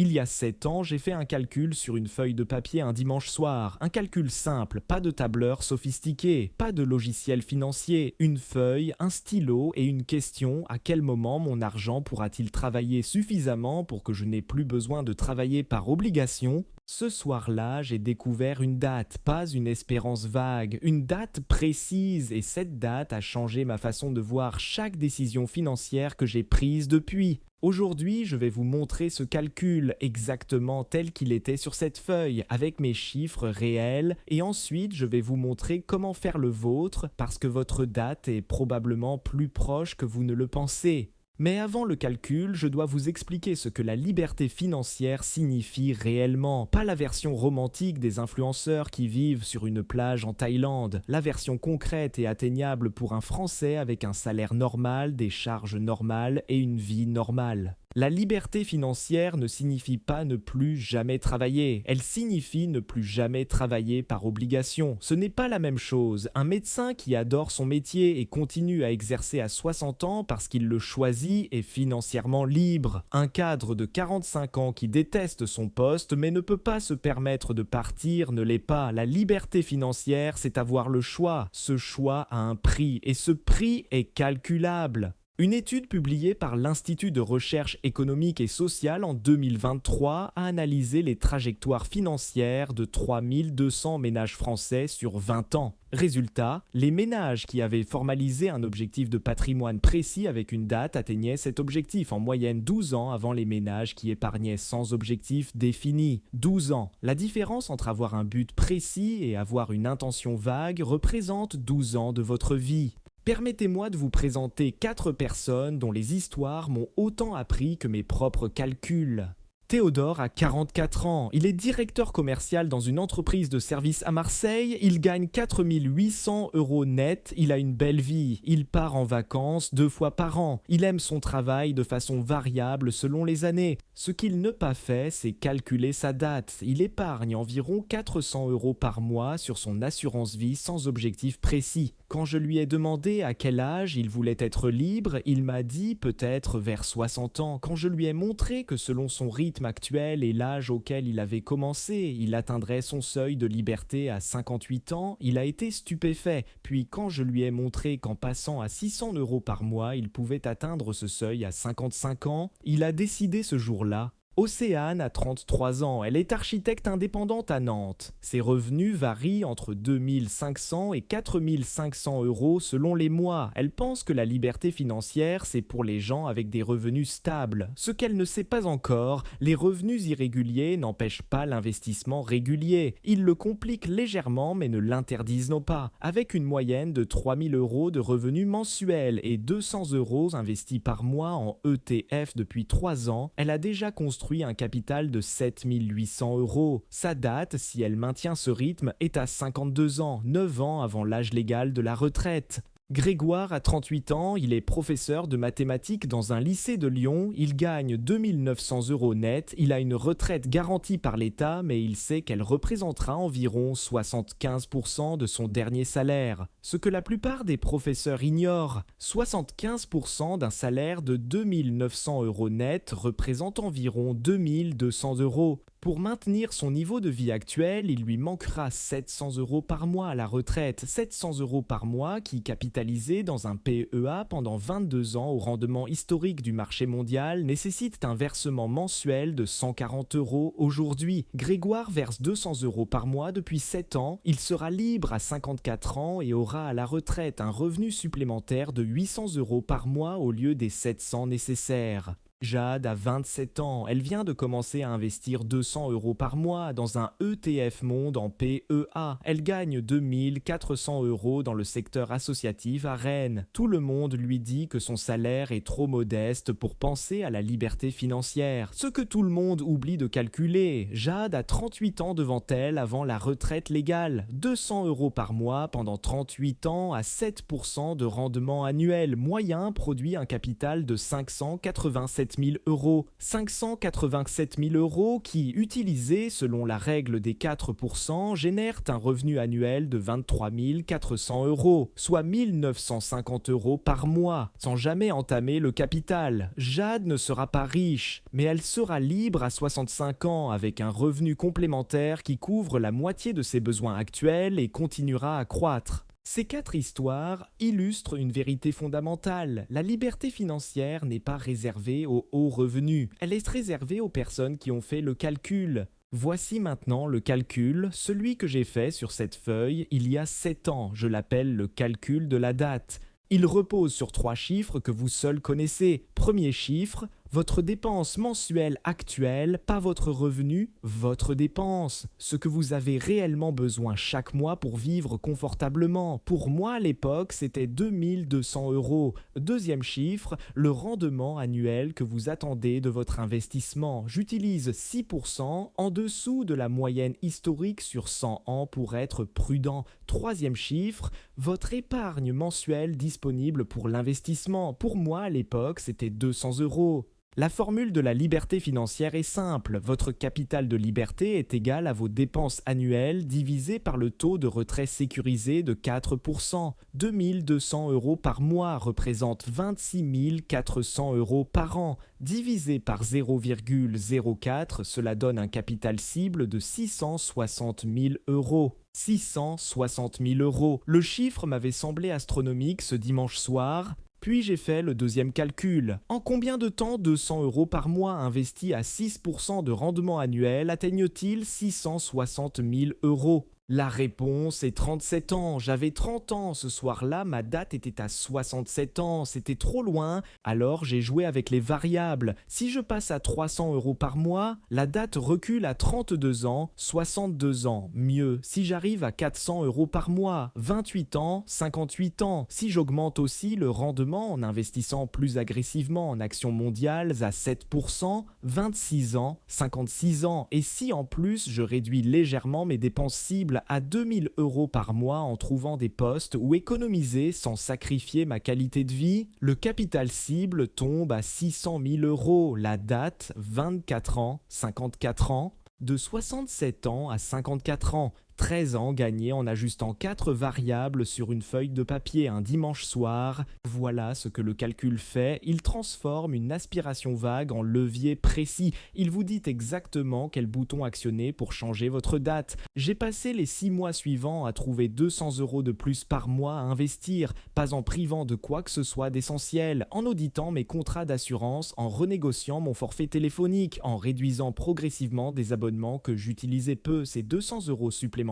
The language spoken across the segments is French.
Il y a 7 ans, j'ai fait un calcul sur une feuille de papier un dimanche soir. Un calcul simple, pas de tableur sophistiqué, pas de logiciel financier. Une feuille, un stylo et une question: à quel moment mon argent pourra-t-il travailler suffisamment pour que je n'ai plus besoin de travailler par obligation? Ce soir-là, j'ai découvert une date, pas une espérance vague, une date précise, et cette date a changé ma façon de voir chaque décision financière que j'ai prise depuis. Aujourd'hui, je vais vous montrer ce calcul exactement tel qu'il était sur cette feuille, avec mes chiffres réels, et ensuite je vais vous montrer comment faire le vôtre, parce que votre date est probablement plus proche que vous ne le pensez. Mais avant le calcul, je dois vous expliquer ce que la liberté financière signifie réellement, pas la version romantique des influenceurs qui vivent sur une plage en Thaïlande, la version concrète et atteignable pour un Français avec un salaire normal, des charges normales et une vie normale. La liberté financière ne signifie pas ne plus jamais travailler, elle signifie ne plus jamais travailler par obligation. Ce n'est pas la même chose. Un médecin qui adore son métier et continue à exercer à 60 ans parce qu'il le choisit est financièrement libre. Un cadre de 45 ans qui déteste son poste mais ne peut pas se permettre de partir ne l'est pas. La liberté financière, c'est avoir le choix. Ce choix a un prix et ce prix est calculable. Une étude publiée par l'Institut de recherche économique et sociale en 2023 a analysé les trajectoires financières de 3200 ménages français sur 20 ans. Résultat, les ménages qui avaient formalisé un objectif de patrimoine précis avec une date atteignaient cet objectif en moyenne 12 ans avant les ménages qui épargnaient sans objectif défini. 12 ans. La différence entre avoir un but précis et avoir une intention vague représente 12 ans de votre vie. Permettez-moi de vous présenter 4 personnes dont les histoires m'ont autant appris que mes propres calculs. Théodore a 44 ans, il est directeur commercial dans une entreprise de services à Marseille, il gagne 4 800 € net, il a une belle vie, il part en vacances 2 fois par an, il aime son travail de façon variable selon les années. Ce qu'il n'a pas fait, c'est calculer sa date, il épargne environ 400 € par mois sur son assurance vie sans objectif précis. Quand je lui ai demandé à quel âge il voulait être libre, il m'a dit peut-être vers 60 ans. Quand je lui ai montré que selon son rythme actuel et l'âge auquel il avait commencé, il atteindrait son seuil de liberté à 58 ans, il a été stupéfait. Puis quand je lui ai montré qu'en passant à 600 € par mois, il pouvait atteindre ce seuil à 55 ans, il a décidé ce jour-là. Océane a 33 ans, elle est architecte indépendante à Nantes. Ses revenus varient entre 2 500 et 4 500 € selon les mois. Elle pense que la liberté financière, c'est pour les gens avec des revenus stables. Ce qu'elle ne sait pas encore, les revenus irréguliers n'empêchent pas l'investissement régulier. Ils le compliquent légèrement mais ne l'interdisent pas. Avec une moyenne de 3 000 € de revenus mensuels et 200 € investis par mois en ETF depuis 3 ans, elle a déjà construit un capital de 7 800 €. Sa date, si elle maintient ce rythme, est à 52 ans, 9 ans avant l'âge légal de la retraite. Grégoire a 38 ans, il est professeur de mathématiques dans un lycée de Lyon, il gagne 2 900 € net, il a une retraite garantie par l'État mais il sait qu'elle représentera environ 75% de son dernier salaire. Ce que la plupart des professeurs ignorent, 75% d'un salaire de 2 900 € net représente environ 2 200 €. Pour maintenir son niveau de vie actuel, il lui manquera 700 € par mois à la retraite. 700 € par mois qui, capitalisés dans un PEA pendant 22 ans au rendement historique du marché mondial, nécessitent un versement mensuel de 140 € aujourd'hui. Grégoire verse 200 € par mois depuis 7 ans. Il sera libre à 54 ans et aura à la retraite un revenu supplémentaire de 800 € par mois au lieu des 700 nécessaires. Jade a 27 ans, elle vient de commencer à investir 200 € par mois dans un ETF Monde en PEA. Elle gagne 2400 € dans le secteur associatif à Rennes. Tout le monde lui dit que son salaire est trop modeste pour penser à la liberté financière. Ce que tout le monde oublie de calculer. Jade a 38 ans devant elle avant la retraite légale. 200 € par mois pendant 38 ans à 7% de rendement annuel moyen produit un capital de 587 587 000 euros. 587 000 euros qui, utilisés selon la règle des 4%, génèrent un revenu annuel de 23 400 euros, soit 1 950 euros par mois, sans jamais entamer le capital. Jade ne sera pas riche, mais elle sera libre à 65 ans avec un revenu complémentaire qui couvre la moitié de ses besoins actuels et continuera à croître. Ces 4 histoires illustrent une vérité fondamentale. La liberté financière n'est pas réservée aux hauts revenus. Elle est réservée aux personnes qui ont fait le calcul. Voici maintenant le calcul, celui que j'ai fait sur cette feuille il y a 7 ans. Je l'appelle le calcul de la date. Il repose sur 3 chiffres que vous seuls connaissez. Premier chiffre, votre dépense mensuelle actuelle, pas votre revenu, votre dépense. Ce que vous avez réellement besoin chaque mois pour vivre confortablement. Pour moi, à l'époque, c'était 2 200 euros. Deuxième chiffre, le rendement annuel que vous attendez de votre investissement. J'utilise 6% en dessous de la moyenne historique sur 100 ans pour être prudent. Troisième chiffre, votre épargne mensuelle disponible pour l'investissement. Pour moi, à l'époque, c'était 200 euros. La formule de la liberté financière est simple. Votre capital de liberté est égal à vos dépenses annuelles divisé par le taux de retrait sécurisé de 4%. 2 200 euros par mois représente 26 400 euros par an. Divisé par 0,04, cela donne un capital cible de 660 000 euros. 660 000 euros. Le chiffre m'avait semblé astronomique ce dimanche soir. Puis j'ai fait le deuxième calcul. En combien de temps 200 euros par mois investis à 6% de rendement annuel atteignent-ils 660 000 euros ? La réponse est 37 ans. J'avais 30 ans ce soir-là, ma date était à 67 ans. C'était trop loin, alors j'ai joué avec les variables. Si je passe à 300 euros par mois, la date recule à 32 ans, 62 ans. Mieux, si j'arrive à 400 euros par mois, 28 ans, 58 ans. Si j'augmente aussi le rendement en investissant plus agressivement en actions mondiales à 7%, 26 ans, 56 ans. Et si en plus je réduis légèrement mes dépenses cibles à 2 000 euros par mois en trouvant des postes ou économiser sans sacrifier ma qualité de vie, le capital cible tombe à 600 000 euros. La date, 24 ans, 54 ans, de 67 ans à 54 ans. 13 ans gagnés en ajustant 4 variables sur une feuille de papier un dimanche soir. Voilà ce que le calcul fait. Il transforme une aspiration vague en levier précis. Il vous dit exactement quel bouton actionner pour changer votre date. J'ai passé les 6 mois suivants à trouver 200 euros de plus par mois à investir, pas en privant de quoi que ce soit d'essentiel, en auditant mes contrats d'assurance, en renégociant mon forfait téléphonique, en réduisant progressivement des abonnements que j'utilisais peu. Ces 200 euros supplémentaires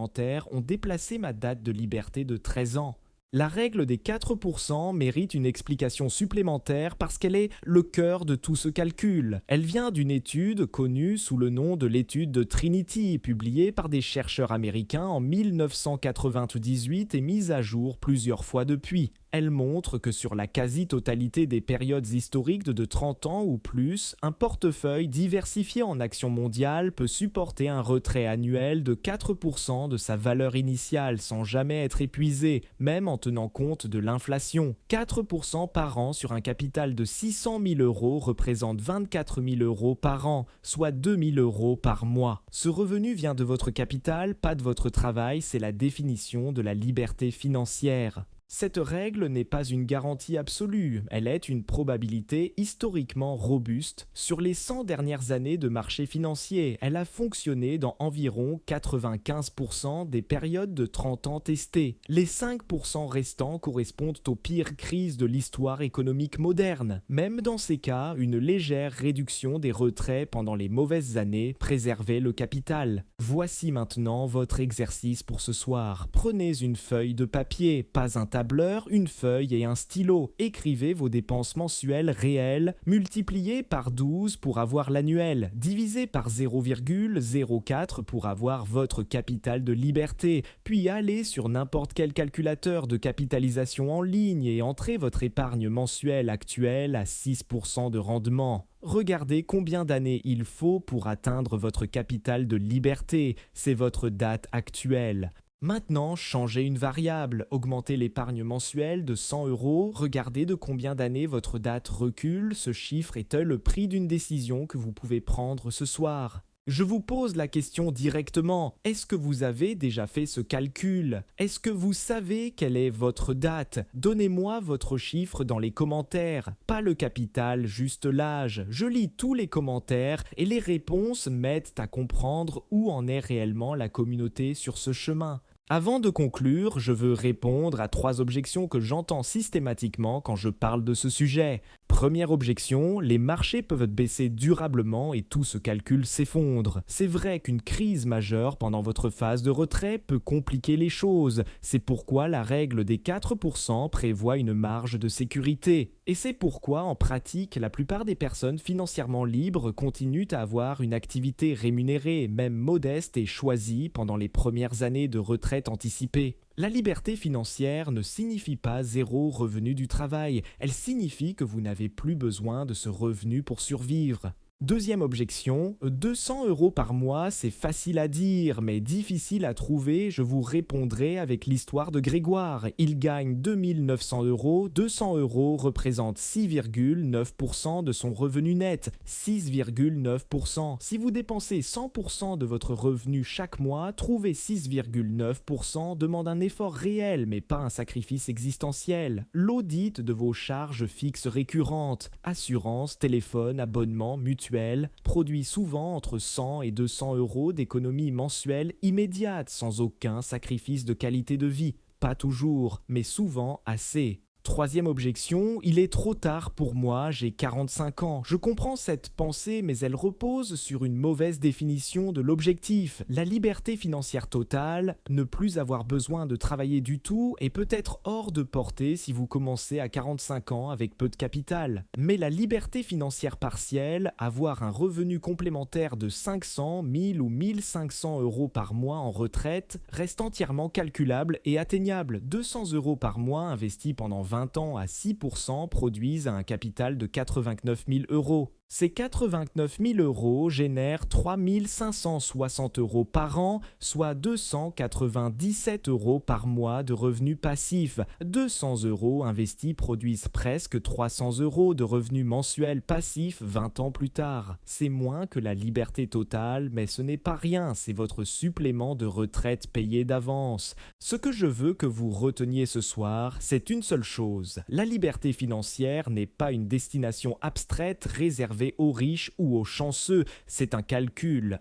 ont déplacé ma date de liberté de 13 ans. La règle des 4% mérite une explication supplémentaire parce qu'elle est le cœur de tout ce calcul. Elle vient d'une étude connue sous le nom de l'étude de Trinity, publiée par des chercheurs américains en 1998 et mise à jour plusieurs fois depuis. Elle montre que sur la quasi-totalité des périodes historiques de 30 ans ou plus, un portefeuille diversifié en actions mondiales peut supporter un retrait annuel de 4% de sa valeur initiale sans jamais être épuisé, même en tenant compte de l'inflation. 4% par an sur un capital de 600 000 euros représente 24 000 euros par an, soit 2 000 euros par mois. Ce revenu vient de votre capital, pas de votre travail, c'est la définition de la liberté financière. Cette règle n'est pas une garantie absolue, elle est une probabilité historiquement robuste. Sur les 100 dernières années de marché financier, elle a fonctionné dans environ 95% des périodes de 30 ans testées. Les 5% restants correspondent aux pires crises de l'histoire économique moderne. Même dans ces cas, une légère réduction des retraits pendant les mauvaises années préservait le capital. Voici maintenant votre exercice pour ce soir. Prenez une feuille de papier, pas un tableur, une feuille et un stylo. Écrivez vos dépenses mensuelles réelles, multipliées par 12 pour avoir l'annuel, divisé par 0,04 pour avoir votre capital de liberté, puis allez sur n'importe quel calculateur de capitalisation en ligne et entrez votre épargne mensuelle actuelle à 6% de rendement. Regardez combien d'années il faut pour atteindre votre capital de liberté, c'est votre date actuelle. Maintenant, changez une variable, augmentez l'épargne mensuelle de 100 euros, regardez de combien d'années votre date recule, ce chiffre est le prix d'une décision que vous pouvez prendre ce soir. Je vous pose la question directement, est-ce que vous avez déjà fait ce calcul? Est-ce que vous savez quelle est votre date? Donnez-moi votre chiffre dans les commentaires, pas le capital, juste l'âge. Je lis tous les commentaires et les réponses m'aident à comprendre où en est réellement la communauté sur ce chemin. Avant de conclure, je veux répondre à 3 objections que j'entends systématiquement quand je parle de ce sujet. Première objection, les marchés peuvent baisser durablement et tout ce calcul s'effondre. C'est vrai qu'une crise majeure pendant votre phase de retrait peut compliquer les choses. C'est pourquoi la règle des 4% prévoit une marge de sécurité. Et c'est pourquoi, en pratique, la plupart des personnes financièrement libres continuent à avoir une activité rémunérée, même modeste et choisie pendant les premières années de retraite anticipée. La liberté financière ne signifie pas zéro revenu du travail, elle signifie que vous n'avez plus besoin de ce revenu pour survivre. Deuxième objection, 200 euros par mois, c'est facile à dire, mais difficile à trouver, je vous répondrai avec l'histoire de Grégoire. Il gagne 2900 euros, 200 euros représentent 6,9% de son revenu net, 6,9%. Si vous dépensez 100% de votre revenu chaque mois, trouver 6,9% demande un effort réel, mais pas un sacrifice existentiel. L'audit de vos charges fixes récurrentes, assurance, téléphone, abonnement, mutuelle, produit souvent entre 100 et 200 euros d'économie mensuelle immédiate sans aucun sacrifice de qualité de vie. Pas toujours, mais souvent assez. Troisième objection, il est trop tard pour moi, j'ai 45 ans. Je comprends cette pensée, mais elle repose sur une mauvaise définition de l'objectif. La liberté financière totale, ne plus avoir besoin de travailler du tout, est peut-être hors de portée si vous commencez à 45 ans avec peu de capital. Mais la liberté financière partielle, avoir un revenu complémentaire de 500, 1000 ou 1500 euros par mois en retraite, reste entièrement calculable et atteignable. 200 euros par mois investis pendant 20 ans à 6% produisent un capital de 89 000 euros. Ces 89 000 euros génèrent 3 560 euros par an, soit 297 euros par mois de revenus passifs. 200 euros investis produisent presque 300 euros de revenus mensuels passifs 20 ans plus tard. C'est moins que la liberté totale, mais ce n'est pas rien, c'est votre supplément de retraite payé d'avance. Ce que je veux que vous reteniez ce soir, c'est une seule chose. La liberté financière n'est pas une destination abstraite réservée aux riches ou aux chanceux, c'est un calcul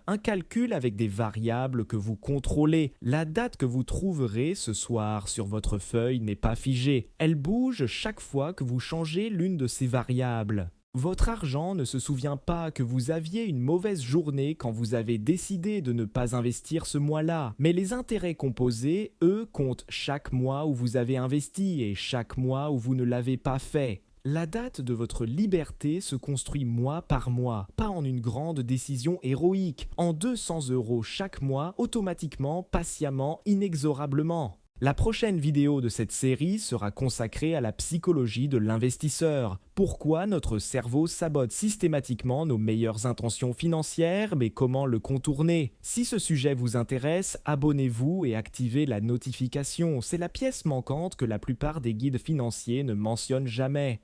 avec des variables que vous contrôlez. La date que vous trouverez ce soir sur votre feuille n'est pas figée, elle bouge chaque fois que vous changez l'une de ces variables. Votre argent ne se souvient pas que vous aviez une mauvaise journée quand vous avez décidé de ne pas investir ce mois-là, mais les intérêts composés, eux, comptent chaque mois où vous avez investi et chaque mois où vous ne l'avez pas fait. La date de votre liberté se construit mois par mois, pas en une grande décision héroïque, en 200 euros chaque mois, automatiquement, patiemment, inexorablement. La prochaine vidéo de cette série sera consacrée à la psychologie de l'investisseur. Pourquoi notre cerveau sabote systématiquement nos meilleures intentions financières, mais comment le contourner? Si ce sujet vous intéresse, abonnez-vous et activez la notification. C'est la pièce manquante que la plupart des guides financiers ne mentionnent jamais.